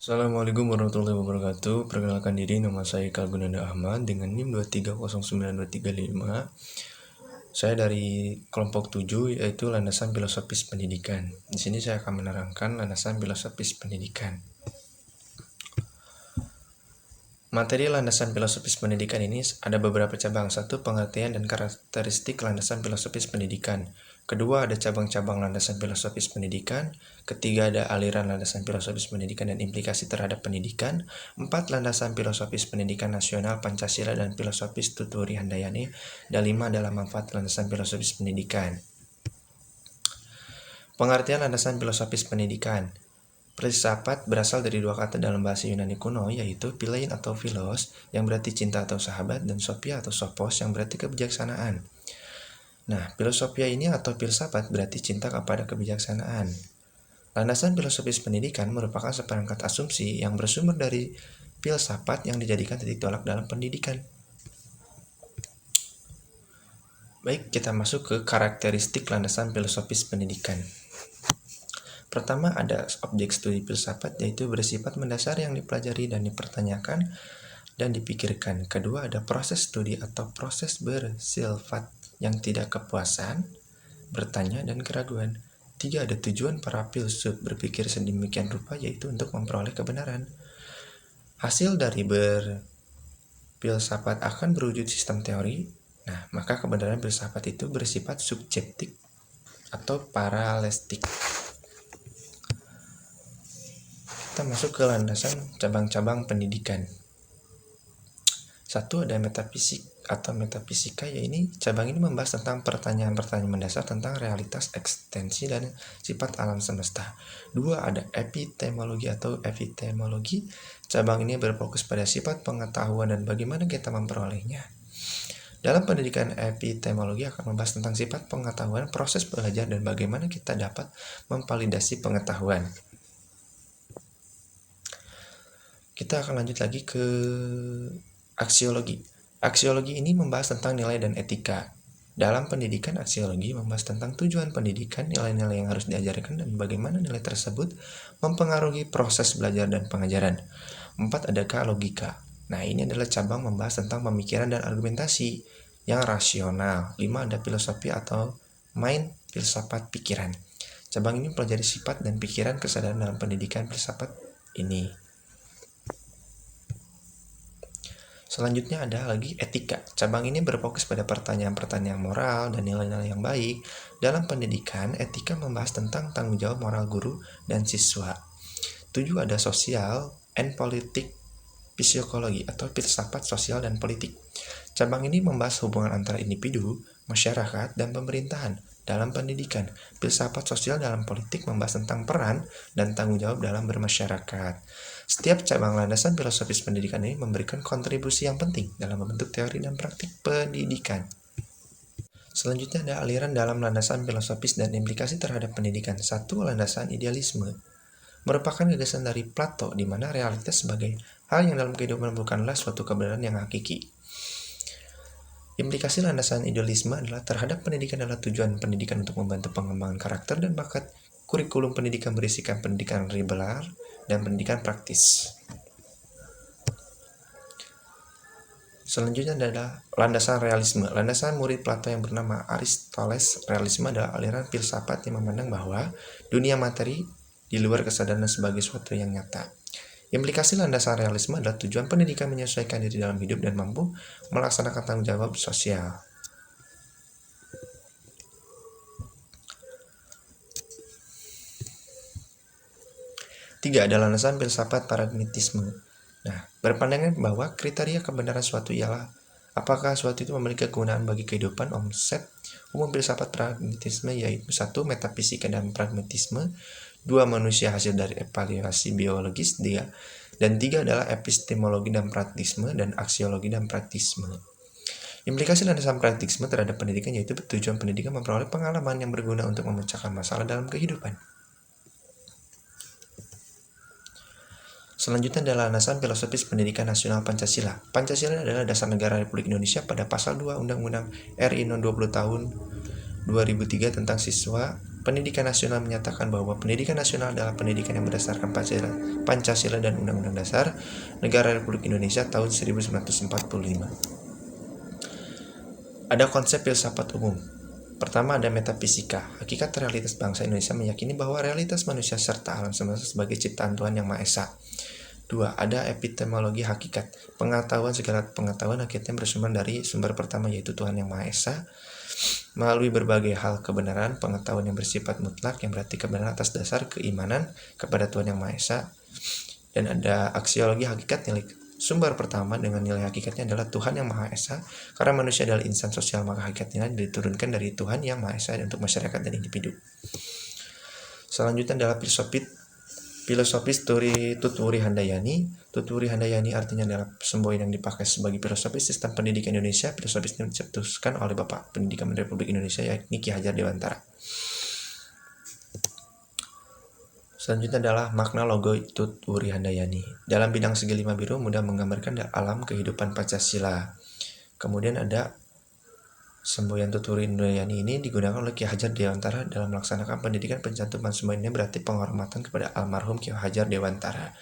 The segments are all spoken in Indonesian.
Assalamualaikum warahmatullahi wabarakatuh. Perkenalkan diri, nama saya Eka Gunanda Ahmad dengan NIM 2309235. Saya dari kelompok 7 yaitu landasan filosofis pendidikan. Di sini saya akan menerangkan landasan filosofis pendidikan. Materi landasan filosofis pendidikan ini ada beberapa cabang. Satu, pengertian dan karakteristik landasan filosofis pendidikan. Kedua, ada cabang-cabang landasan filosofis pendidikan. Ketiga, ada aliran landasan filosofis pendidikan dan implikasi terhadap pendidikan. 4, landasan filosofis pendidikan nasional, Pancasila dan filosofis Tuturi Handayani. Dan 5, adalah manfaat landasan filosofis pendidikan. Pengertian landasan filosofis pendidikan. Filsafat berasal dari dua kata dalam bahasa Yunani kuno, yaitu philein atau philos, yang berarti cinta atau sahabat, dan sophia atau sophos, yang berarti kebijaksanaan. Nah, filosofia ini atau filsafat berarti cinta kepada kebijaksanaan. Landasan filosofis pendidikan merupakan seperangkat asumsi yang bersumber dari filsafat yang dijadikan titik tolak dalam pendidikan. Baik, kita masuk ke karakteristik landasan filosofis pendidikan. Pertama, ada objek studi filsafat, yaitu bersifat mendasar yang dipelajari dan dipertanyakan dan dipikirkan. Kedua, ada proses studi atau proses bersifat yang tidak kepuasan, bertanya, dan keraguan. Tiga, ada tujuan para filsuf berpikir sedemikian rupa, yaitu untuk memperoleh kebenaran. Hasil dari berfilsafat akan berwujud sistem teori. Nah, maka kebenaran filsafat itu bersifat subjektif atau paralelestik. Kita masuk ke landasan cabang-cabang pendidikan. Satu, ada metafisik atau metafisika, yaitu cabang ini membahas tentang pertanyaan-pertanyaan mendasar tentang realitas, eksistensi, dan sifat alam semesta. Dua, ada epistemologi atau epistemologi. Cabang ini berfokus pada sifat pengetahuan dan bagaimana kita memperolehnya. Dalam pendidikan, epistemologi akan membahas tentang sifat pengetahuan, proses belajar, dan bagaimana kita dapat memvalidasi pengetahuan. Kita akan lanjut lagi ke aksiologi. Aksiologi ini membahas tentang nilai dan etika. Dalam pendidikan, aksiologi membahas tentang tujuan pendidikan, nilai-nilai yang harus diajarkan, dan bagaimana nilai tersebut mempengaruhi proses belajar dan pengajaran. 4, ada logika. Nah, ini adalah cabang membahas tentang pemikiran dan argumentasi yang rasional. 5, ada filosofi atau main filsafat pikiran. Cabang ini mempelajari sifat dan pikiran kesadaran dalam pendidikan filsafat ini. Selanjutnya ada lagi etika. Cabang ini berfokus pada pertanyaan-pertanyaan moral dan nilai-nilai yang baik. Dalam pendidikan, etika membahas tentang tanggung jawab moral guru dan siswa. 7, ada sosial and politik psikologi atau filsafat sosial dan politik. Cabang ini membahas hubungan antara individu, masyarakat, dan pemerintahan. Dalam pendidikan, filsafat sosial dalam politik membahas tentang peran dan tanggung jawab dalam bermasyarakat. Setiap cabang landasan filosofis pendidikan ini memberikan kontribusi yang penting dalam membentuk teori dan praktik pendidikan. Selanjutnya ada aliran dalam landasan filosofis dan implikasi terhadap pendidikan. 1, landasan idealisme. Merupakan gagasan dari Plato, di mana realitas sebagai hal yang dalam kehidupan bukanlah suatu kebenaran yang hakiki. Implikasi landasan idealisme adalah terhadap pendidikan adalah tujuan pendidikan untuk membantu pengembangan karakter dan bakat. Kurikulum pendidikan berisikan pendidikan liberal dan pendidikan praktis. Selanjutnya adalah landasan realisme. Landasan murid Plato yang bernama Aristoteles, realisme adalah aliran filsafat yang memandang bahwa dunia materi di luar kesadaran sebagai sesuatu yang nyata. Implikasi landasan realisme adalah tujuan pendidikan menyesuaikan diri dalam hidup dan mampu melaksanakan tanggung jawab sosial. 3, ada landasan filsafat pragmatisme. Nah, berpandangan bahwa kriteria kebenaran suatu ialah apakah suatu itu memiliki kegunaan bagi kehidupan. Konsep umum filsafat pragmatisme yaitu 1, metafisika dan pragmatisme. 2, manusia hasil dari evaluasi biologis. 3 adalah epistemologi dan praktisme dan aksiologi dan praktisme. Implikasi landasan praktisme terhadap pendidikan yaitu tujuan pendidikan memperoleh pengalaman yang berguna untuk memecahkan masalah dalam kehidupan. Selanjutnya adalah landasan filosofis pendidikan nasional Pancasila. Pancasila adalah dasar negara Republik Indonesia pada pasal 2 Undang-Undang RI No 20 tahun 2003 tentang siswa Pendidikan nasional menyatakan bahwa pendidikan nasional adalah pendidikan yang berdasarkan Pancasila dan Undang-Undang Dasar Negara Republik Indonesia tahun 1945. Ada konsep filsafat umum. Pertama, ada metafisika. Hakikat realitas bangsa Indonesia meyakini bahwa realitas manusia serta alam semesta sebagai ciptaan Tuhan Yang Maha Esa. 2. Ada epistemologi hakikat. Segala pengetahuan hakikatnya bersumber dari sumber pertama, yaitu Tuhan Yang Maha Esa. Melalui berbagai hal kebenaran, pengetahuan yang bersifat mutlak, yang berarti kebenaran atas dasar keimanan kepada Tuhan Yang Maha Esa. Dan ada aksiologi hakikat, nilai sumber pertama dengan nilai hakikatnya adalah Tuhan Yang Maha Esa. Karena manusia adalah insan sosial, maka hakikatnya diturunkan dari Tuhan Yang Maha Esa untuk masyarakat dan individu. Selanjutnya adalah filosofis Tutwuri Handayani. Tutwuri Handayani artinya adalah semboyan yang dipakai sebagai filosofis sistem pendidikan Indonesia. Filosofis ini dicetuskan oleh Bapak Pendidikan Republik Indonesia, yakni Ki Hajar Dewantara. Selanjutnya adalah makna logo Tutwuri Handayani. Dalam bidang segi lima biru mudah menggambarkan alam kehidupan Pancasila. Kemudian ada semboyan Tutwuri Handayani ini digunakan oleh Ki Hajar Dewantara dalam melaksanakan pendidikan. Pencantuman semboyan ini berarti penghormatan kepada almarhum Ki Hajar Dewantara.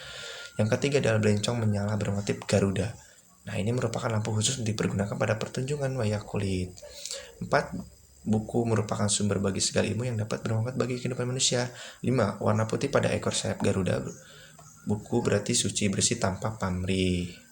Yang ketiga adalah bencong menyala bermotif Garuda. Nah, ini merupakan lampu khusus dipergunakan pada pertunjukan wayang kulit. 4. Buku merupakan sumber bagi segala ilmu yang dapat bermanfaat bagi kehidupan manusia. 5. Warna putih pada ekor sayap Garuda. Buku berarti suci, bersih, tanpa pamrih.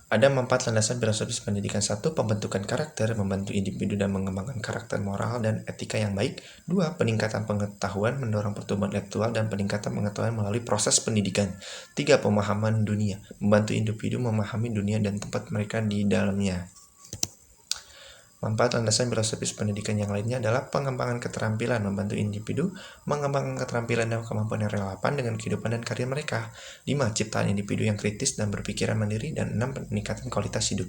Ada 4 landasan filosofis pendidikan. 1. Pembentukan karakter, membantu individu dan mengembangkan karakter moral dan etika yang baik. 2. Peningkatan pengetahuan, mendorong pertumbuhan intelektual dan peningkatan pengetahuan melalui proses pendidikan. 3. Pemahaman dunia, membantu individu memahami dunia dan tempat mereka di dalamnya. 4 landasan filosofis pendidikan yang lainnya adalah pengembangan keterampilan, membantu individu mengembangkan keterampilan dan kemampuan yang relevan dengan kehidupan dan karir mereka. 5. Ciptaan individu yang kritis dan berpikiran mandiri. Dan 6. Peningkatan kualitas hidup.